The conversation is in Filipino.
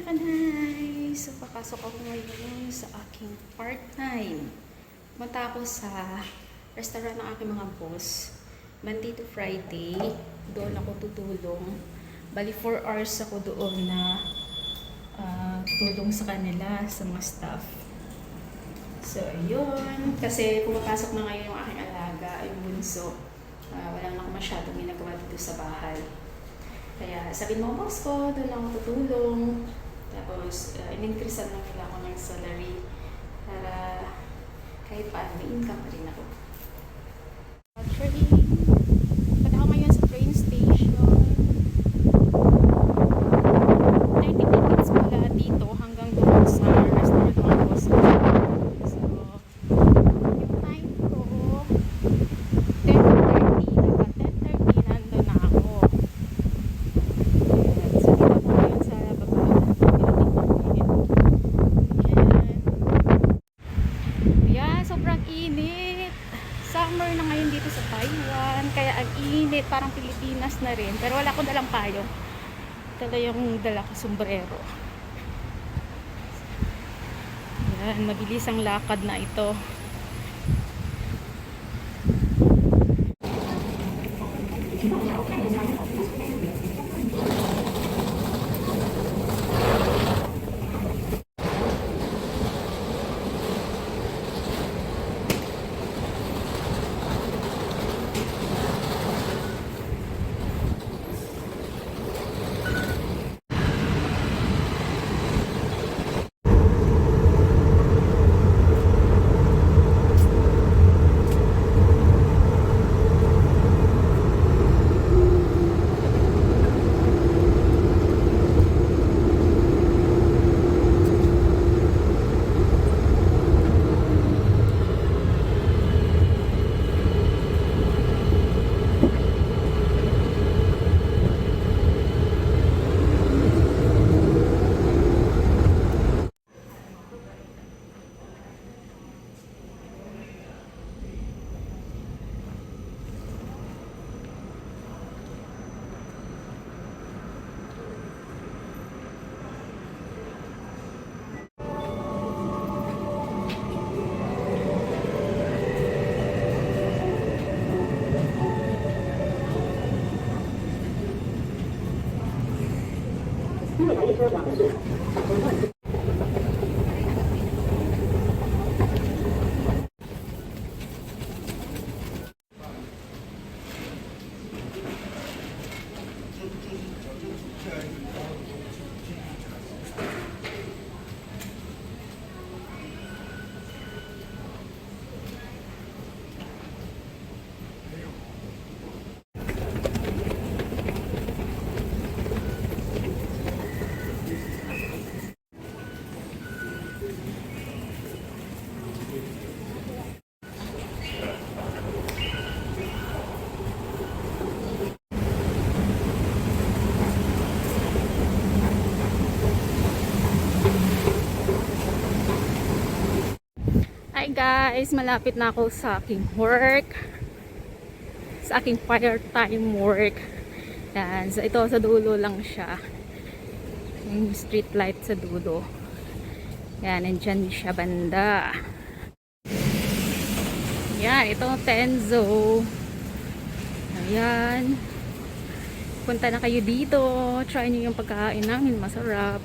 Nakanay! So, papasok ako ngayon sa aking part-time. Punta ako sa restaurant ng aking mga boss. Monday to Friday. Doon ako tutulong. Bali, 4 hours ako doon na tutulong sa kanila, sa mga staff. So, ayun. Kasi pumapasok na ngayon yung aking alaga, yung bunso. Wala na ako masyadong ginagawa dito sa bahay. Kaya sabi mo, boss ko, doon lang ako tutulong. Tapos, in-increasean lang nila ako ng salary para kahit paano may income pa rin ako. Actually, punta ako ngayon sa train station. 30 minutes pala dito hanggang doon sa restaurant ng mga boss ko. So, yung time ko, 10:30. Dapat 10:30 nandun na ako. Sobrang init. Summer na ngayon dito sa Taiwan. Kaya ang init, parang Pilipinas na rin. Pero wala akong dalang payong. Dala yung dala ko sombrero. Yan, mabilis ang lakad na ito. Hi guys, malapit na ako sa aking work. Sa aking part-time work. Yan, so ito sa dulo lang siya. Yung street light sa dulo. Yan, nandyan siya banda. Yan, ito Tenzo. Ayan. Punta na kayo dito. Try nyo yung pagkain namin, masarap.